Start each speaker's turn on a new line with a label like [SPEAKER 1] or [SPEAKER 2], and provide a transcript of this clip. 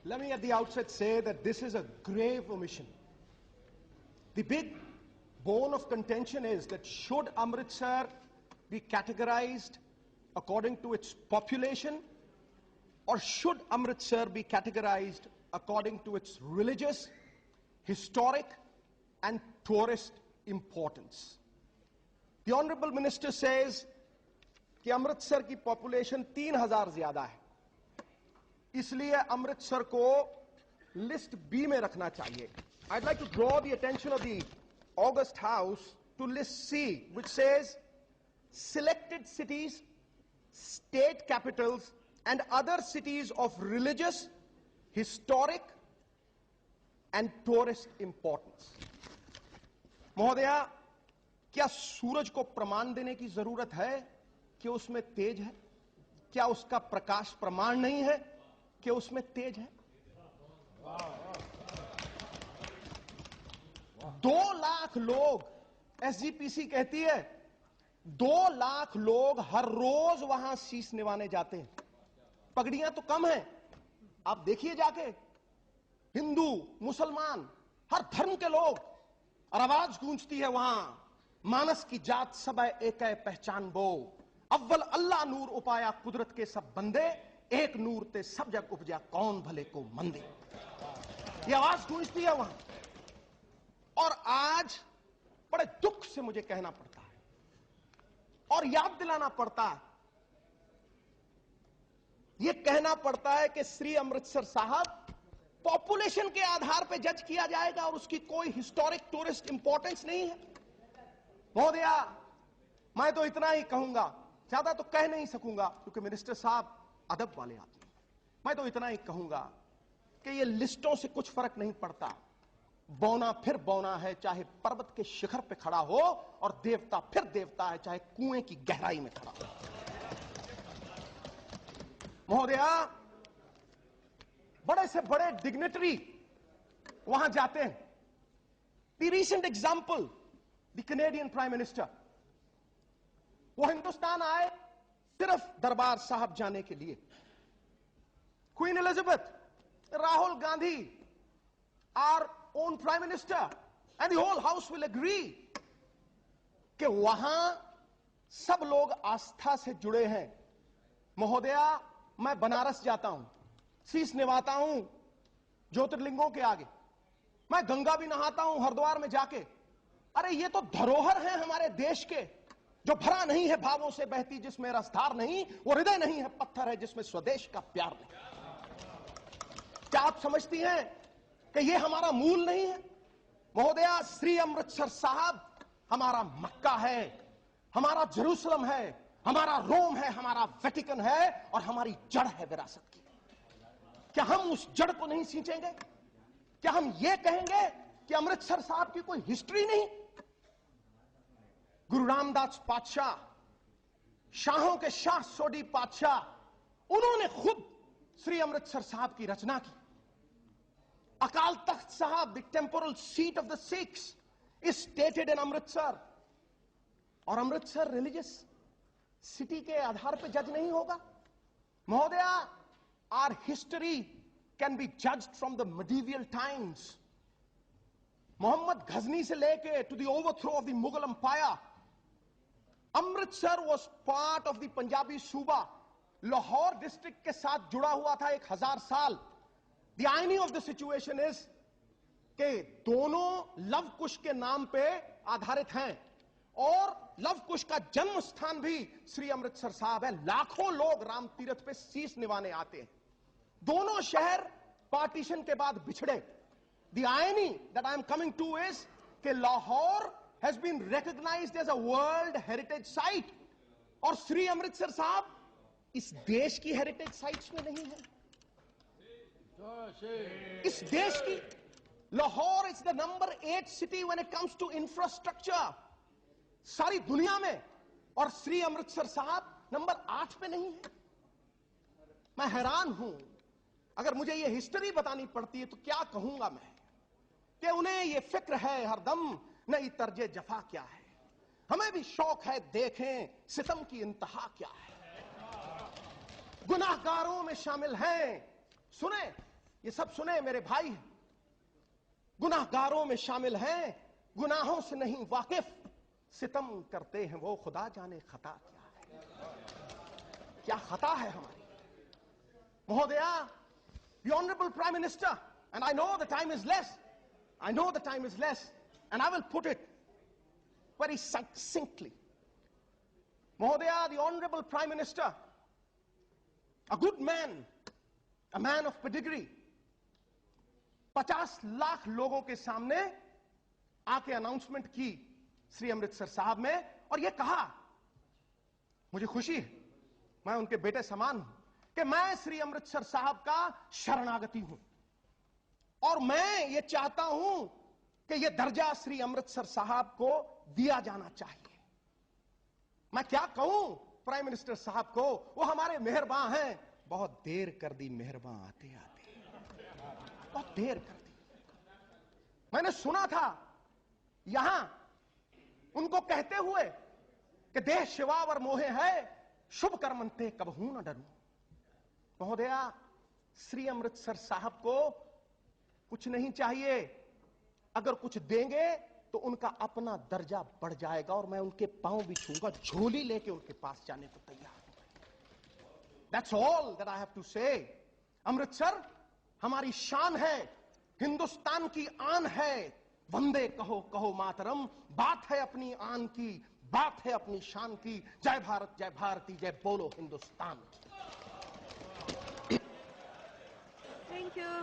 [SPEAKER 1] Let me at the outset say that this is a grave omission. The big bone of contention is that should Amritsar be categorized according to its population, or should Amritsar be categorized according to its religious, historic, and tourist importance? The Honorable Minister says कि अमृतसर की population 3000 ज्यादा है, इसलिए अमृतसर को list B में रखना चाहिए. I'd like to draw the attention of the August House to list C, which says selected cities, state capitals, and other cities of religious, historic, and tourist importance. महोदया, क्या सूरज को प्रमाण देने की जरूरत है कि उसमें तेज है? क्या उसका प्रकाश प्रमाण नहीं है कि उसमें तेज है? 2 लाख लोग, एसजीपीसी कहती है 2 लाख लोग हर रोज वहां शीश निवाने जाते हैं. पगड़ियां तो कम हैं, आप देखिए जाके, हिंदू, मुसलमान, हर धर्म के लोग, और आवाज गूंजती है वहां, मानस की जात सब एक है पहचान बो, अव्वल अल्लाह नूर उपाया कुदरत के सब बंदे, एक नूर ते सब जग उपजा कौन भले को मंदे. ये आवाज गूंजती है वहां. और आज बड़े दुख से मुझे कहना पड़ता है और याद दिलाना पड़ता है, यह कहना पड़ता है कि श्री अमृतसर साहब पॉपुलेशन के आधार पर जज किया जाएगा और उसकी कोई हिस्टोरिक टूरिस्ट इंपॉर्टेंस नहीं है. महोदया, मैं तो इतना ही कहूंगा, ज्यादा तो कह नहीं सकूंगा क्योंकि मिनिस्टर साहब अदब वाले आदमी. मैं तो इतना ही कहूंगा कि ये लिस्टों से कुछ फर्क नहीं पड़ता. बौना फिर बौना है, चाहे पर्वत के शिखर पे खड़ा हो, और देवता फिर देवता है, चाहे कुएं की गहराई में खड़ा हो. महोदया, बड़े से बड़े डिग्नेटरी वहां जाते हैं. The recent example, the Canadian prime minister, वो हिंदुस्तान आए सिर्फ दरबार साहब जाने के लिए. Queen Elizabeth, Rahul Gandhi, our own prime minister, and the whole house will agree कि वहां सब लोग आस्था से जुड़े हैं. महोदया, मैं बनारस जाता हूं, शीश निवाता हूं ज्योतिर्लिंगों के आगे, मैं गंगा भी नहाता हूं हरिद्वार में जाके. अरे ये तो धरोहर है हमारे देश के, जो भरा नहीं है भावों से बहती, जिसमें रसधार नहीं, वो हृदय नहीं है पत्थर है, जिसमें स्वदेश का प्यार नहीं. क्या आप समझती हैं कि ये हमारा मूल नहीं है? महोदया, श्री अमृतसर साहब हमारा मक्का है, हमारा जेरूसलम है, हमारा रोम है, हमारा वेटिकन है, और हमारी जड़ है विरासत की. क्या हम उस जड़ को नहीं सींचेंगे? क्या हम ये कहेंगे कि अमृतसर साहब की कोई हिस्ट्री नहीं? गुरु रामदास पातशाह, शाहों के शाह सोडी पातशाह, उन्होंने खुद श्री अमृतसर साहब की रचना की. अकाल तख्त साहब, the temporal seat of the Sikhs, is stated in Amritsar. और अमृतसर रिलीजियस सिटी के आधार पर जज नहीं होगा. महोदया, our history can be judged from the medieval times. Mohammad Ghazni से लेके to the overthrow of the Mughal empire, Amritsar was part of the Punjabi suba. Lahore district के साथ जुड़ा हुआ था 1000 साल. The irony of the situation is कि दोनों लव कुश के नाम पे आधारित हैं, और लव कुश का जन्म स्थान भी श्री अमृतसर साहब है. लाखों लोग राम तीर्थ पे शीश निवाने आते हैं. दोनों शहर पार्टीशन के बाद बिछड़े. The irony that I am coming to is कि Lahore has been recognized as a world heritage site, और श्री अमृतसर साहब इस देश की हेरिटेज साइट्स में नहीं है. इस देश की Lahore is the number 8 city when it comes to infrastructure सारी दुनिया में, और श्री अमृतसर साहब नंबर 8 पे नहीं है. मैं हैरान हूं. अगर मुझे ये हिस्ट्री बतानी पड़ती है तो क्या कहूंगा मैं, कि उन्हें ये फिक्र है हरदम नई तर्जे जफा क्या है. हमें भी शौक है देखें सितम की इंतहा क्या है. गुनाहगारों में शामिल हैं, सुने ये सब सुने मेरे भाई, गुनाहगारों में शामिल हैं, गुनाहों से नहीं वाकिफ, सितम करते हैं वो, खुदा जाने खता क्या है, क्या खता है हमारी। महोदया, the honorable prime minister, and I know the time is less, I know the time is less, and I will put it very succinctly. Mhodaya, the honorable prime minister, a good man, a man of pedigree, 50 lakh लोगों के सामने आके announcement की श्री अमृतसर साहब में, और ये कहा, मुझे खुशी है, मैं उनके बेटे समान हूं, कि मैं श्री अमृतसर साहब का शरणागति हूं, और मैं ये चाहता हूं कि ये दर्जा श्री अमृतसर साहब को दिया जाना चाहिए। मैं क्या कहूं प्राइम मिनिस्टर साहब को, वो हमारे मेहरबान हैं, बहुत देर कर दी मेहरबान आते आते, बहुत देर कर दी। मैंने सुना था यहां उनको कहते हुए कि देह शिवावर मोहे है, शुभ कर्मंते कबहू न डरूं। महोदया, श्री अमृतसर साहब को कुछ नहीं चाहिए, अगर कुछ देंगे तो उनका अपना दर्जा बढ़ जाएगा, और मैं उनके पांव भी छूंगा, झोली लेके उनके पास जाने को तैयार हूं। That's all that I have to say. Amritsar हमारी शान है, हिंदुस्तान की आन है, वंदे कहो कहो मातरम, बात है अपनी आन की, बात है अपनी शान की, जय भारत जय भारती जय बोलो हिंदुस्तान की।
[SPEAKER 2] Thank you.